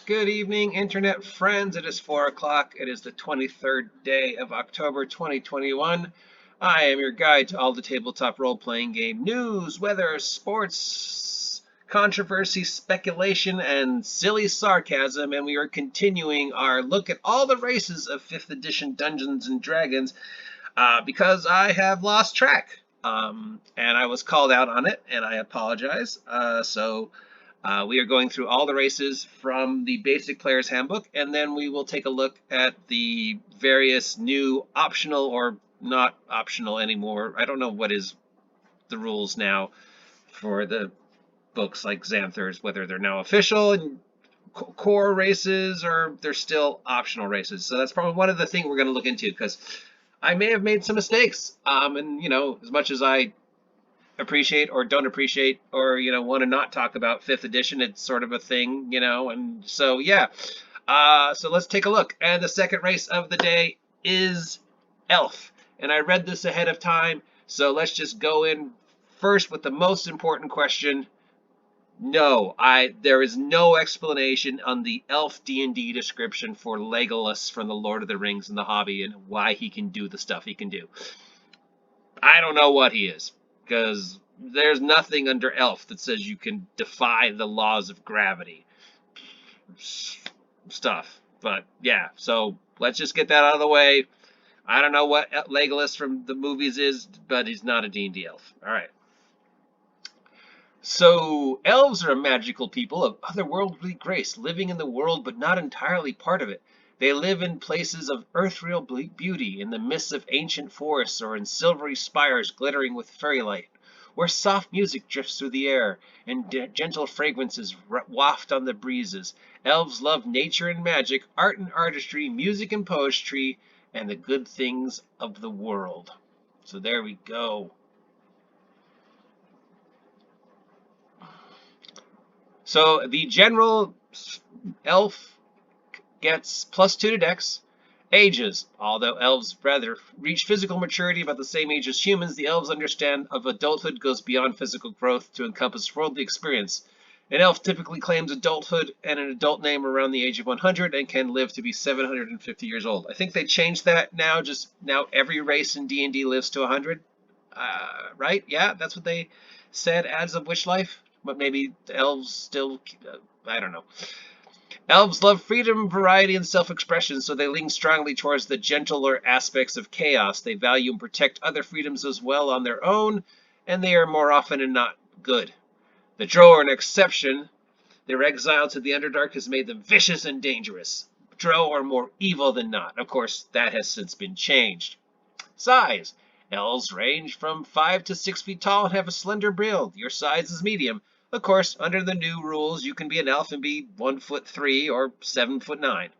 Good evening, Internet friends. It is 4 o'clock. It is the 23rd day of October 2021. I am your guide to all the tabletop role-playing game news, weather, sports, controversy, speculation, and silly sarcasm, and we are continuing our look at all the races of 5th edition Dungeons & Dragons because I have lost track. And I was called out on it, and I apologize. We are going through all the races from the basic player's handbook, and then we will take a look at the various new optional or not optional anymore. I don't know what is the rules now for the books like Xanthers, whether they're now official and core races or they're still optional races. So that's probably one of the things we're going to look into because I may have made some mistakes. And as much as I appreciate or don't appreciate or want to not talk about 5th edition, it's sort of a thing, and so yeah. So let's take a look, and the second race of the day is Elf, and I read this ahead of time, so let's just go in first with the most important question. No, there is no explanation on the Elf D&D description for Legolas from the Lord of the Rings and the Hobby and why he can do the stuff he can do. I don't know what he is, because there's nothing under Elf that says you can defy the laws of gravity stuff. But yeah, so let's just get that out of the way. I don't know what Legolas from the movies is, but he's not a D&D elf. All right. So elves are a magical people of otherworldly grace, living in the world but not entirely part of it. They live in places of earthreal beauty, in the midst of ancient forests or in silvery spires glittering with fairy light, where soft music drifts through the air and gentle fragrances waft on the breezes. Elves love nature and magic, art and artistry, music and poetry, and the good things of the world. So there we go. So the general elf gets +2 to Dex. Ages. Although elves rather reach physical maturity about the same age as humans, the elves' understand of adulthood goes beyond physical growth to encompass worldly experience. An elf typically claims adulthood and an adult name around the age of 100 and can live to be 750 years old. I think they changed that now. Just now every race in D&D lives to 100. Right? Yeah, that's what they said as of Wish Life. But maybe the elves still, I don't know. Elves love freedom, variety, and self-expression, so they lean strongly towards the gentler aspects of chaos. They value and protect other freedoms as well on their own, and they are more often than not good. The Drow are an exception. Their exile to the Underdark has made them vicious and dangerous. Drow are more evil than not. Of course, that has since been changed. Size. Elves range from 5 to 6 feet tall and have a slender build. Your size is medium. Of course, under the new rules, you can be an elf and be 1'3" or 7'9".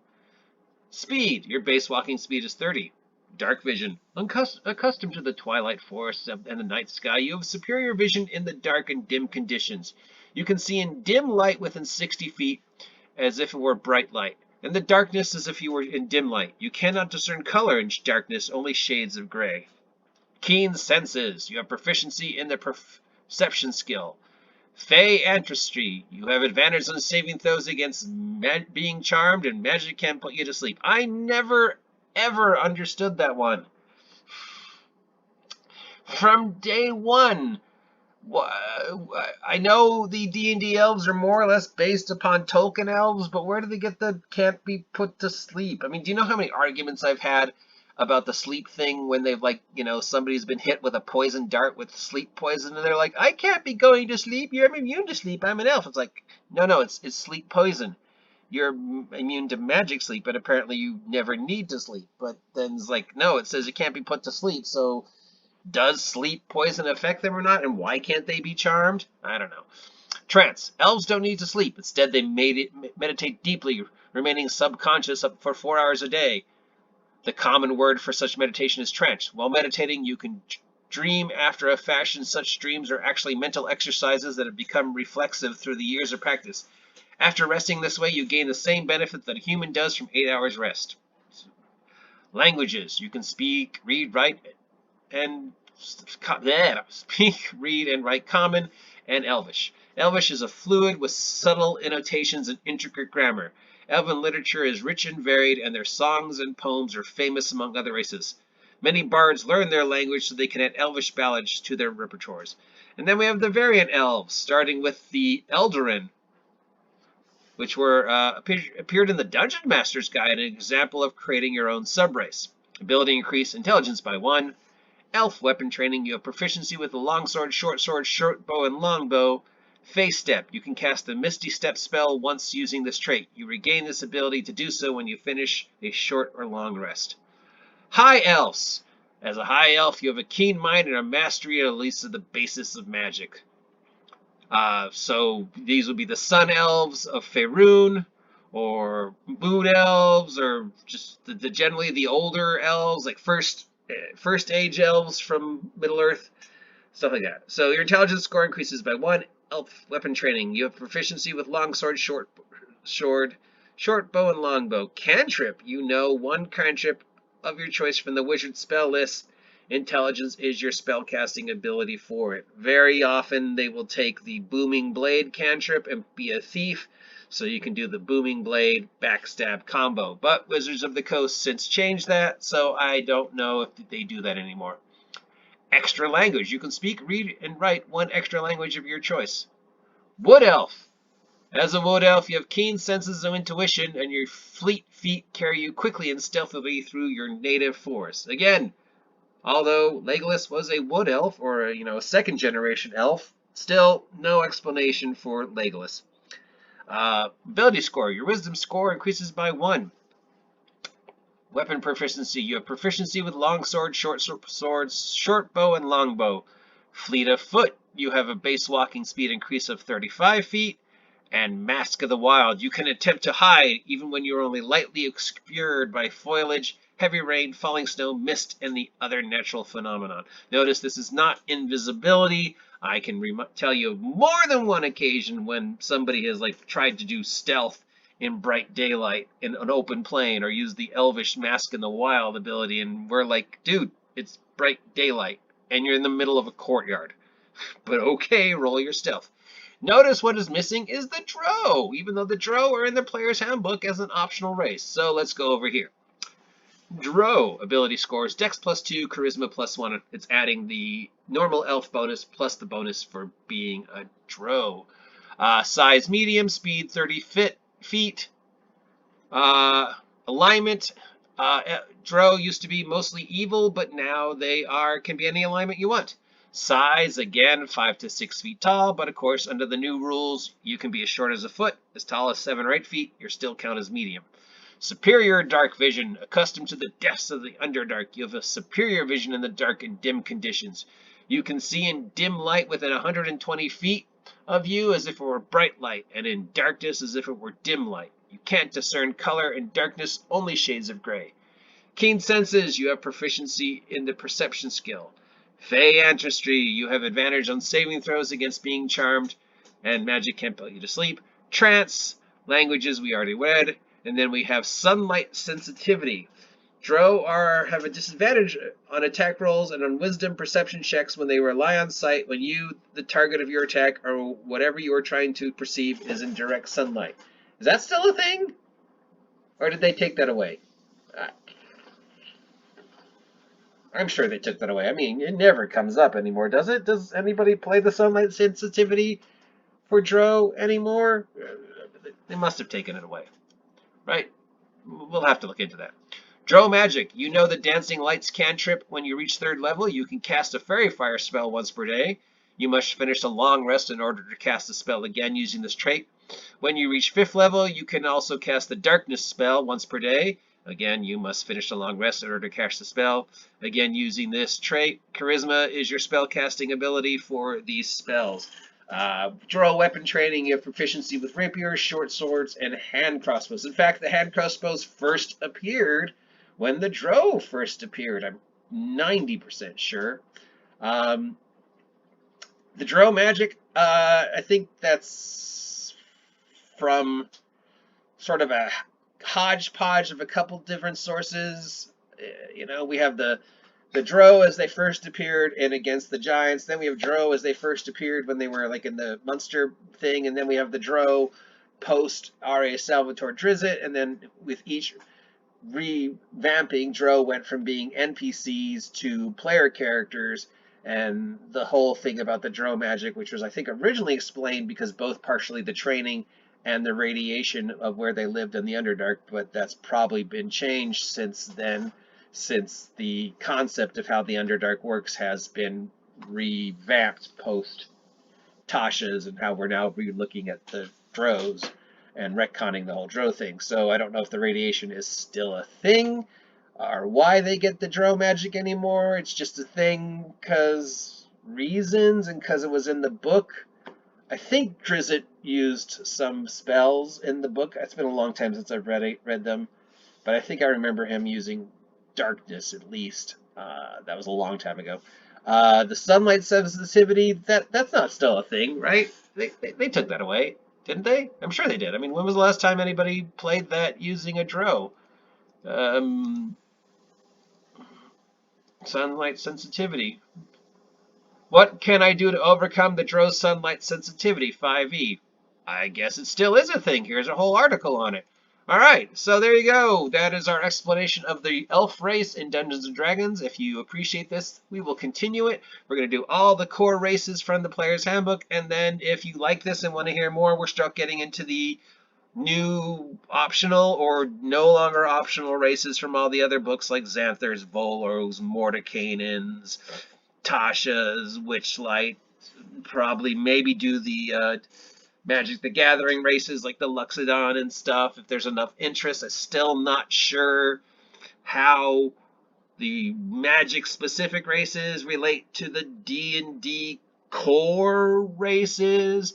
Speed. Your base walking speed is 30. Dark vision. Accustomed to the twilight forests and the night sky, you have superior vision in the dark and dim conditions. You can see in dim light within 60 feet as if it were bright light, and the darkness as if you were in dim light. You cannot discern color in darkness, only shades of gray. Keen senses. You have proficiency in the perception skill. Fey ancestry. You have advantage on saving throws against being charmed, and magic can put you to sleep. I never, ever understood that one. From day one. I know the D&D elves are more or less based upon Tolkien elves, but where do they get the can't be put to sleep? I mean, do you know how many arguments I've had about the sleep thing when they've somebody's been hit with a poison dart with sleep poison and they're like, I can't be going to sleep, you're immune to sleep, I'm an elf. It's like, no, it's sleep poison. You're immune to magic sleep, but apparently you never need to sleep. But then it's like, no, it says you can't be put to sleep, so does sleep poison affect them or not? And why can't they be charmed? I don't know. Trance. Elves don't need to sleep. Instead, they meditate deeply, remaining subconscious up for 4 hours a day. The common word for such meditation is trance. While meditating, you can dream after a fashion. Such dreams are actually mental exercises that have become reflexive through the years of practice. After resting this way, you gain the same benefit that a human does from 8 hours rest. Languages. You can speak, read, write, and speak, read, and write Common and Elvish. Elvish is a fluid with subtle annotations and intricate grammar. Elven literature is rich and varied, and their songs and poems are famous among other races. Many bards learn their language so they can add Elvish ballads to their repertoires. And then we have the variant elves, starting with the Eldarin, which appeared in the Dungeon Master's Guide, an example of creating your own subrace. Ability increase intelligence by 1. Elf weapon training, you have proficiency with the longsword, short bow, and longbow. Phase step, you can cast the Misty Step spell once using this trait. You regain this ability to do so when you finish a short or long rest. High elves. As a high elf, you have a keen mind and a mastery at least of the basis of magic. So these would be the Sun Elves of Faerun, or Moon Elves, or just generally the older elves, like first age elves from Middle Earth, stuff like that. So your intelligence score increases by 1. Elf weapon training. You have proficiency with longsword, short bow, and longbow. Cantrip. You know 1 cantrip of your choice from the wizard spell list. Intelligence is your spellcasting ability for it. Very often they will take the Booming Blade cantrip and be a thief, so you can do the Booming Blade backstab combo. But Wizards of the Coast since changed that, so I don't know if they do that anymore. Extra language. You can speak, read, and write 1 extra language of your choice. Wood Elf. As a Wood Elf, you have keen senses of intuition, and your fleet feet carry you quickly and stealthily through your native forest. Again, although Legolas was a Wood Elf, or a second generation elf, still no explanation for Legolas. Ability score. Your wisdom score increases by 1. Weapon proficiency. You have proficiency with longsword, short swords, short bow, and longbow. Fleet of foot. You have a base walking speed increase of 35 feet. And Mask of the Wild. You can attempt to hide even when you are only lightly obscured by foliage, heavy rain, falling snow, mist, and the other natural phenomenon. Notice this is not invisibility. I can tell you of more than one occasion when somebody has tried to do stealth in bright daylight in an open plain, or use the Elvish Mask in the Wild ability, and we're like, dude, it's bright daylight, and you're in the middle of a courtyard. But okay, roll your stealth. Notice what is missing is the Drow, even though the Drow are in the player's handbook as an optional race. So let's go over here. Dro Ability Scores, Dex +2, Charisma +1. It's adding the normal elf bonus plus the bonus for being a Drow. Size medium, speed 30 feet. Alignment. Drow used to be mostly evil, but now they can be any alignment you want. Size, again, 5 to 6 feet tall, but of course, under the new rules, you can be as short as a foot, as tall as 7 or 8 feet, you're still count as medium. Superior dark vision, accustomed to the depths of the Underdark, you have a superior vision in the dark and dim conditions. You can see in dim light within 120 feet of you as if it were bright light, and in darkness as if it were dim light. You can't discern color in darkness, only shades of gray. Keen senses, you have proficiency in the perception skill. Fey ancestry, you have advantage on saving throws against being charmed, and magic can't put you to sleep. Trance, languages we already read, and then we have sunlight sensitivity. Drow have a disadvantage on attack rolls and on wisdom perception checks when they rely on sight when you, the target of your attack, or whatever you are trying to perceive, is in direct sunlight. Is that still a thing? Or did they take that away? I'm sure they took that away. I mean, it never comes up anymore, does it? Does anybody play the sunlight sensitivity for Drow anymore? They must have taken it away, right? We'll have to look into that. Drow magic. You know the dancing lights cantrip. When you reach 3rd level, you can cast a fairy fire spell once per day. You must finish a long rest in order to cast the spell again using this trait. When you reach 5th level, you can also cast the darkness spell once per day. Again, you must finish a long rest in order to cast the spell. Again, using this trait. Charisma is your spell casting ability for these spells. Drow weapon training, you have proficiency with rapiers, short swords, and hand crossbows. In fact, the hand crossbows first appeared when the Drow first appeared. I'm 90% sure. The Drow magic, I think that's from sort of a hodgepodge of a couple different sources. We have the Drow as they first appeared in Against the Giants. Then we have Drow as they first appeared when they were in the Munster thing, and then we have the Drow post R.A. Salvatore Drizzt, and then with each revamping, Dro went from being NPCs to player characters, and the whole thing about the Dro magic, which was, I think, originally explained because both partially the training and the radiation of where they lived in the Underdark, but that's probably been changed since then, since the concept of how the Underdark works has been revamped post Tasha's and how we're now re-looking at the Drows and retconning the whole Drow thing. So I don't know if the radiation is still a thing or why they get the Drow magic anymore. It's just a thing because reasons and because it was in the book. I think Drizzt used some spells in the book. It's been a long time since I've read them, but I think I remember him using darkness at least. That was a long time ago. The sunlight sensitivity, that's not still a thing, right? They took that away, didn't they? I'm sure they did. I mean, when was the last time anybody played that using a Drow? Um, Sunlight sensitivity. What can I do to overcome the Drow sunlight sensitivity 5e? I guess it still is a thing. Here's a whole article on it. All right, so there you go. That is our explanation of the elf race in Dungeons & Dragons. If you appreciate this, we will continue it. We're going to do all the core races from the Player's Handbook, and then if you like this and want to hear more, we're start getting into the new optional or no longer optional races from all the other books like Xanthars, Volos, Mordenkainen's, Tasha's, Witchlight, probably maybe do the Magic the Gathering races like the Luxodon and stuff if there's enough interest. I'm still not sure how the Magic specific races relate to the D&D Core races.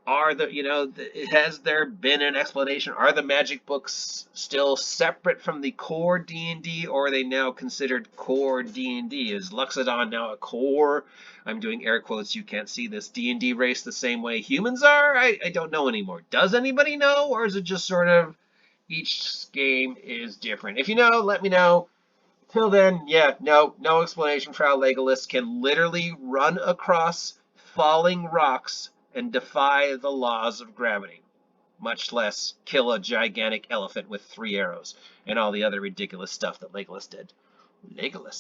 Has there been an explanation? Are the magic books still separate from the core D&D, or are they now considered core D&D? Is Luxodon now a core? I'm doing air quotes. You can't see this D&D race the same way humans are. I don't know anymore. Does anybody know, or is it just sort of each game is different? If you know, let me know. Till then, yeah, no explanation for how Legolas can literally run across falling rocks and defy the laws of gravity, much less kill a gigantic elephant with 3 arrows and all the other ridiculous stuff that Legolas did. Legolas.